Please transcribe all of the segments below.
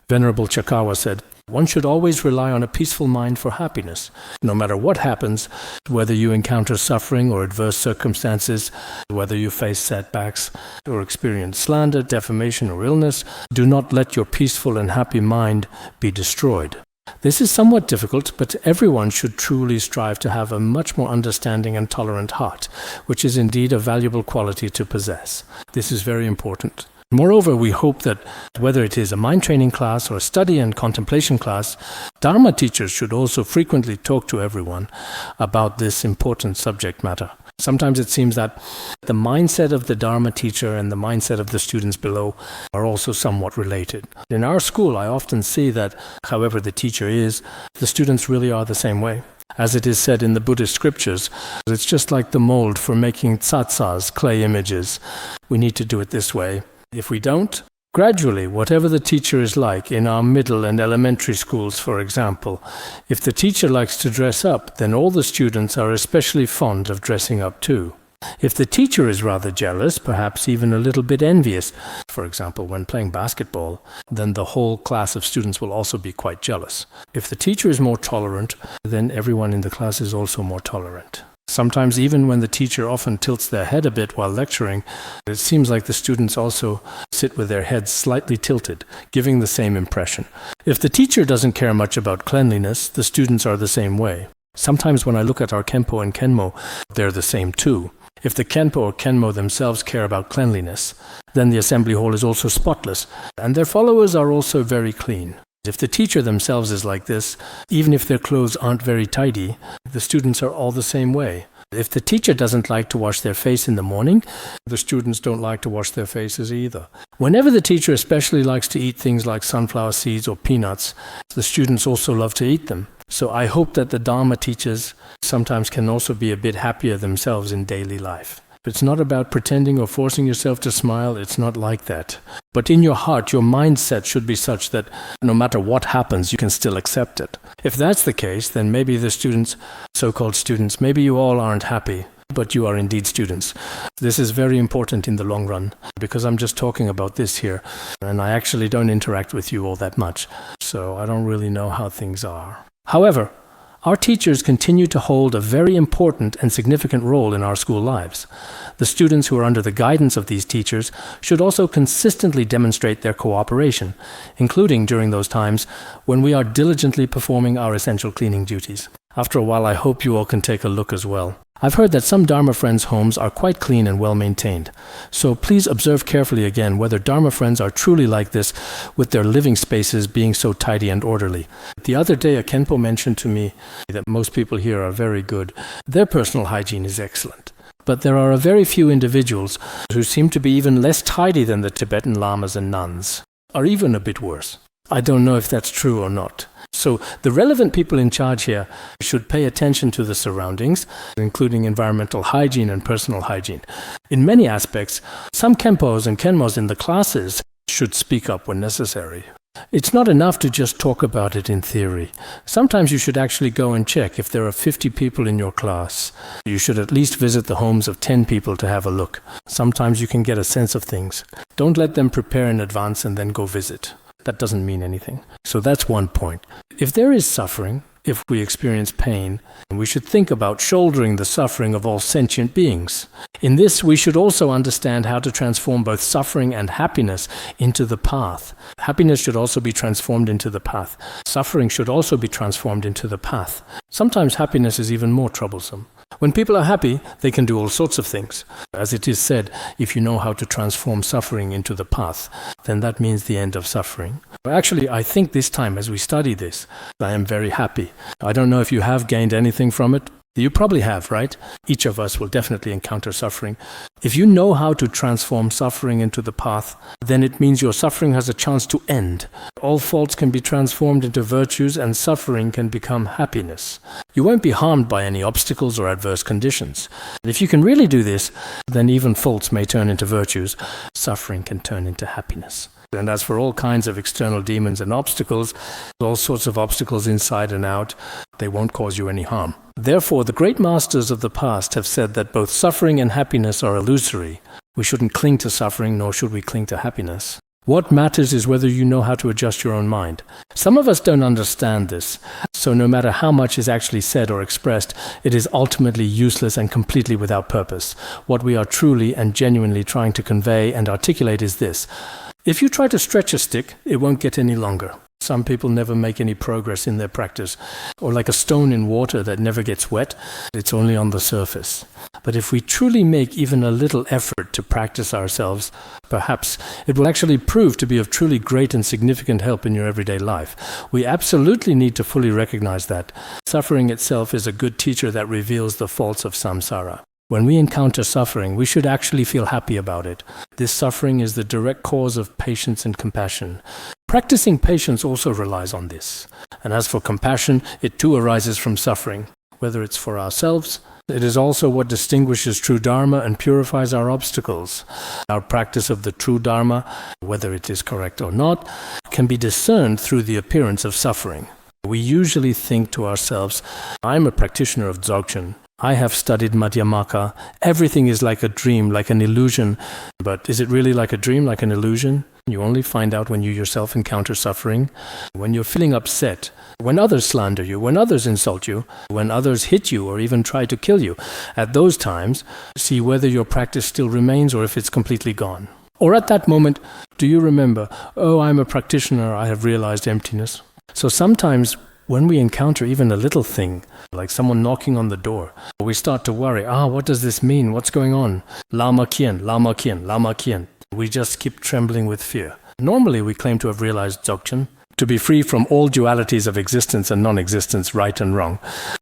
Venerable Chakawa said, "One should always rely on a peaceful mind for happiness. No matter what happens, whether you encounter suffering or adverse circumstances, whether you face setbacks or experience slander, defamation, or illness, do not let your peaceful and happy mind be destroyed." This is somewhat difficult, but everyone should truly strive to have a much more understanding and tolerant heart, which is indeed a valuable quality to possess. This is very important. Moreover, we hope that whether it is a mind training class or a study and contemplation class, Dharma teachers should also frequently talk to everyone about this important subject matter. Sometimes it seems that the mindset of the Dharma teacher and the mindset of the students below are also somewhat related. In our school, I often see that, however the teacher is, the students really are the same way. As it is said in the Buddhist scriptures, it's just like the mold for making tsatsas, clay images. We need to do it this way. If we don't, gradually, whatever the teacher is like, in our middle and elementary schools, for example, if the teacher likes to dress up, then all the students are especially fond of dressing up too. If the teacher is rather jealous, perhaps even a little bit envious, for example, when playing basketball, then the whole class of students will also be quite jealous. If the teacher is more tolerant, then everyone in the class is also more tolerant. Sometimes even when the teacher often tilts their head a bit while lecturing, it seems like the students also sit with their heads slightly tilted, giving the same impression. If the teacher doesn't care much about cleanliness, the students are the same way. Sometimes when I look at our Khenpo and Khenmo, they're the same too. If the Khenpo or Khenmo themselves care about cleanliness, then the assembly hall is also spotless, and their followers are also very clean. If the teacher themselves is like this, even if their clothes aren't very tidy, the students are all the same way. If the teacher doesn't like to wash their face in the morning, the students don't like to wash their faces either. Whenever the teacher especially likes to eat things like sunflower seeds or peanuts, the students also love to eat them. So I hope that the Dharma teachers sometimes can also be a bit happier themselves in daily life. It's not about pretending or forcing yourself to smile, it's not like that. But in your heart, your mindset should be such that no matter what happens, you can still accept it. If that's the case, then maybe the students, so-called students, maybe you all aren't happy, but you are indeed students. This is very important in the long run, because I'm just talking about this here, and I actually don't interact with you all that much, so I don't really know how things are. However, our teachers continue to hold a very important and significant role in our school lives. The students who are under the guidance of these teachers should also consistently demonstrate their cooperation, including during those times when we are diligently performing our essential cleaning duties. After a while, I hope you all can take a look as well. I've heard that some Dharma friends' homes are quite clean and well maintained. So please observe carefully again whether Dharma friends are truly like this, with their living spaces being so tidy and orderly. The other day, a Khenpo mentioned to me that most people here are very good. Their personal hygiene is excellent. But there are a very few individuals who seem to be even less tidy than the Tibetan lamas and nuns, or even a bit worse. I don't know if that's true or not. So the relevant people in charge here should pay attention to the surroundings, including environmental hygiene and personal hygiene. In many aspects, some Khenpos and Khenmos in the classes should speak up when necessary. It's not enough to just talk about it in theory. Sometimes you should actually go and check if there are 50 people in your class. You should at least visit the homes of 10 people to have a look. Sometimes you can get a sense of things. Don't let them prepare in advance and then go visit. That doesn't mean anything. So that's one point. If there is suffering, if we experience pain, we should think about shouldering the suffering of all sentient beings. In this, we should also understand how to transform both suffering and happiness into the path. Happiness should also be transformed into the path. Suffering should also be transformed into the path. Sometimes happiness is even more troublesome. When people are happy, they can do all sorts of things. As it is said, if you know how to transform suffering into the path, then that means the end of suffering. But actually, I think this time, as we study this, I am very happy. I don't know if you have gained anything from it. You probably have, right? Each of us will definitely encounter suffering. If you know how to transform suffering into the path, then it means your suffering has a chance to end. All faults can be transformed into virtues, and suffering can become happiness. You won't be harmed by any obstacles or adverse conditions. If you can really do this, then even faults may turn into virtues. Suffering can turn into happiness. And as for all kinds of external demons and obstacles, all sorts of obstacles inside and out, they won't cause you any harm. Therefore, the great masters of the past have said that both suffering and happiness are illusory. We shouldn't cling to suffering, nor should we cling to happiness. What matters is whether you know how to adjust your own mind. Some of us don't understand this, so no matter how much is actually said or expressed, it is ultimately useless and completely without purpose. What we are truly and genuinely trying to convey and articulate is this. If you try to stretch a stick, it won't get any longer. Some people never make any progress in their practice. Or like a stone in water that never gets wet, it's only on the surface. But if we truly make even a little effort to practice ourselves, perhaps it will actually prove to be of truly great and significant help in your everyday life. We absolutely need to fully recognize that. Suffering itself is a good teacher that reveals the faults of samsara. When we encounter suffering, we should actually feel happy about it. This suffering is the direct cause of patience and compassion. Practicing patience also relies on this. And as for compassion, it too arises from suffering. Whether it's for ourselves, it is also what distinguishes true Dharma and purifies our obstacles. Our practice of the true Dharma, whether it is correct or not, can be discerned through the appearance of suffering. We usually think to ourselves, I'm a practitioner of Dzogchen. I have studied Madhyamaka. Everything is like a dream, like an illusion. But is it really like a dream, like an illusion? You only find out when you yourself encounter suffering. When you're feeling upset, when others slander you, when others insult you, when others hit you or even try to kill you. At those times, see whether your practice still remains or if it's completely gone. Or at that moment, do you remember, oh, I'm a practitioner, I have realized emptiness. So sometimes when we encounter even a little thing, like someone knocking on the door, we start to worry, what does this mean? What's going on? Lama kien, lama kien, lama kien. We just keep trembling with fear. Normally we claim to have realized Dzogchen, to be free from all dualities of existence and non-existence, right and wrong.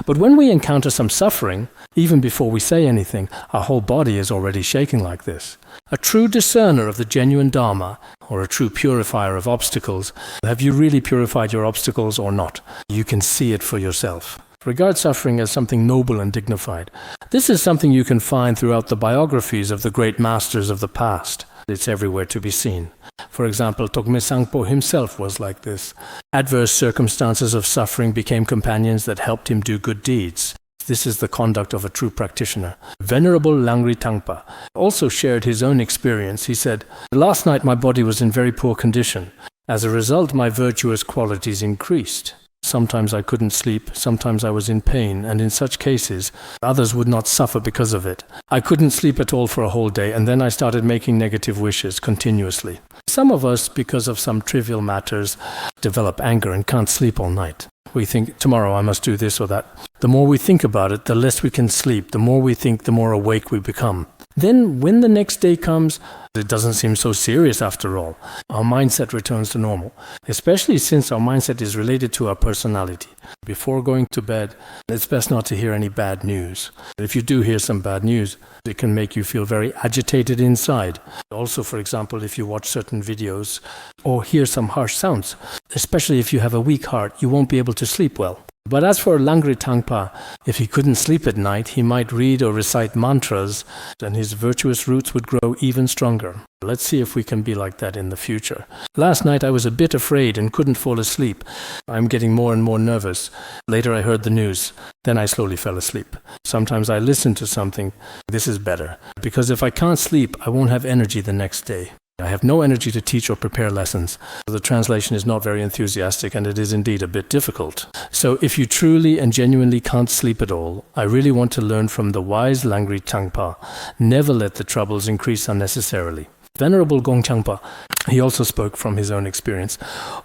But when we encounter some suffering, even before we say anything, our whole body is already shaking like this. A true discerner of the genuine Dharma, or a true purifier of obstacles, have you really purified your obstacles or not? You can see it for yourself. Regard suffering as something noble and dignified. This is something you can find throughout the biographies of the great masters of the past. It's everywhere to be seen. For example, Togme Sangpo himself was like this. Adverse circumstances of suffering became companions that helped him do good deeds. This is the conduct of a true practitioner. Venerable Langri Tangpa also shared his own experience. He said, "Last night my body was in very poor condition. As a result, my virtuous qualities increased. Sometimes I couldn't sleep, sometimes I was in pain, and in such cases, others would not suffer because of it. I couldn't sleep at all for a whole day, and then I started making negative wishes continuously. Some of us, because of some trivial matters, develop anger and can't sleep all night. We think, tomorrow I must do this or that. The more we think about it, the less we can sleep. The more we think, the more awake we become. Then, when the next day comes, it doesn't seem so serious after all. Our mindset returns to normal, especially since our mindset is related to our personality. Before going to bed, it's best not to hear any bad news. If you do hear some bad news, it can make you feel very agitated inside. Also, for example, if you watch certain videos or hear some harsh sounds, especially if you have a weak heart, you won't be able to sleep well. But as for Langri Tangpa, if he couldn't sleep at night, he might read or recite mantras, and his virtuous roots would grow even stronger. Let's see if we can be like that in the future. Last night I was a bit afraid and couldn't fall asleep. I'm getting more and more nervous. Later I heard the news. Then I slowly fell asleep. Sometimes I listen to something. This is better, because if I can't sleep, I won't have energy the next day. I have no energy to teach or prepare lessons. The translation is not very enthusiastic, and it is indeed a bit difficult. So if you truly and genuinely can't sleep at all, I really want to learn from the wise Langri Tangpa. Never let the troubles increase unnecessarily. Venerable Gongchangpa, he also spoke from his own experience.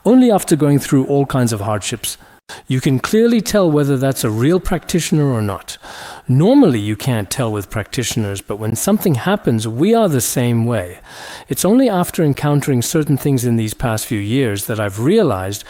Only after going through all kinds of hardships, you can clearly tell whether that's a real practitioner or not. Normally you can't tell with practitioners, but when something happens, we are the same way. It's only after encountering certain things in these past few years that I've realized,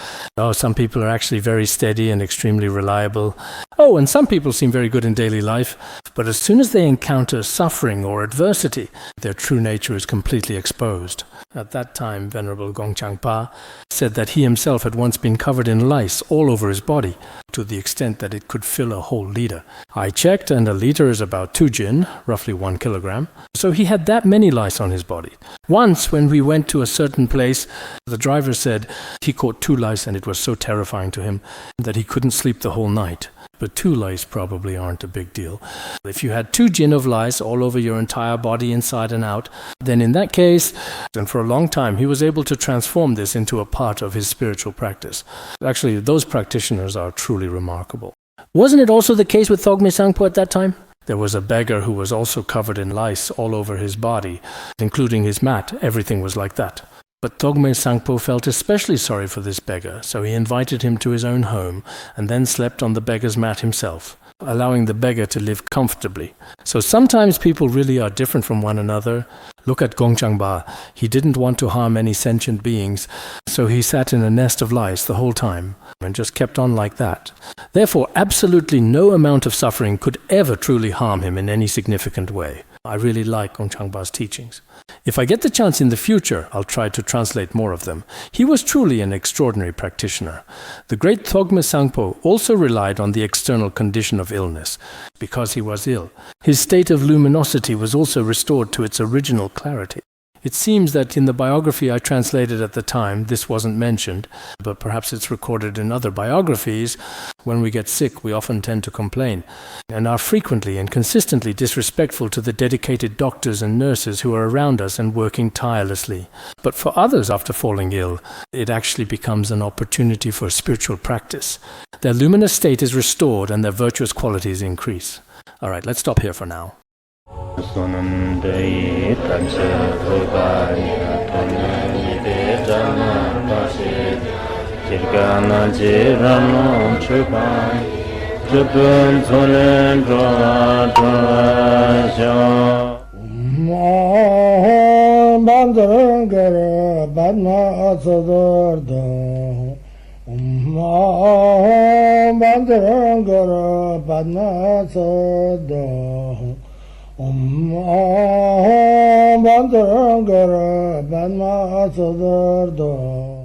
some people are actually very steady and extremely reliable. And some people seem very good in daily life. But as soon as they encounter suffering or adversity, their true nature is completely exposed. At that time, Venerable Gongchangpa said that he himself had once been covered in lice all over his body, to the extent that it could fill a whole liter. I checked, and a liter is about 2 jin, roughly 1 kilogram. So he had that many lice on his body. Once, when we went to a certain place, the driver said he caught 2 lice, and it was so terrifying to him that he couldn't sleep the whole night. but 2 lice probably aren't a big deal. If you had 2 jin of lice all over your entire body, inside and out, then in that case, and for a long time, he was able to transform this into a part of his spiritual practice. Actually, those practitioners are truly remarkable. Wasn't it also the case with Thogme Sangpo at that time? There was a beggar who was also covered in lice all over his body, including his mat. Everything was like that. But Thogme Sangpo felt especially sorry for this beggar, so he invited him to his own home and then slept on the beggar's mat himself, allowing the beggar to live comfortably. So sometimes people really are different from one another. Look at Gongchangba. He didn't want to harm any sentient beings, so he sat in a nest of lice the whole time and just kept on like that. Therefore, absolutely no amount of suffering could ever truly harm him in any significant way. I really like Gongchangba's teachings. If I get the chance in the future, I'll try to translate more of them. He was truly an extraordinary practitioner. The great Thogme Sangpo also relied on the external condition of illness. Because he was ill, his state of luminosity was also restored to its original clarity. It seems that in the biography I translated at the time, this wasn't mentioned, but perhaps it's recorded in other biographies. When we get sick, we often tend to complain and are frequently and consistently disrespectful to the dedicated doctors and nurses who are around us and working tirelessly. But for others, after falling ill, it actually becomes an opportunity for spiritual practice. Their luminous state is restored and their virtuous qualities increase. All right, let's stop here for now. Sonam dei tamse thobaya tonne de jana pase jirgana jirano chupai jupun sonen droja bandangara badna sodargye bandangara badna sodargye bandangara badna sodargye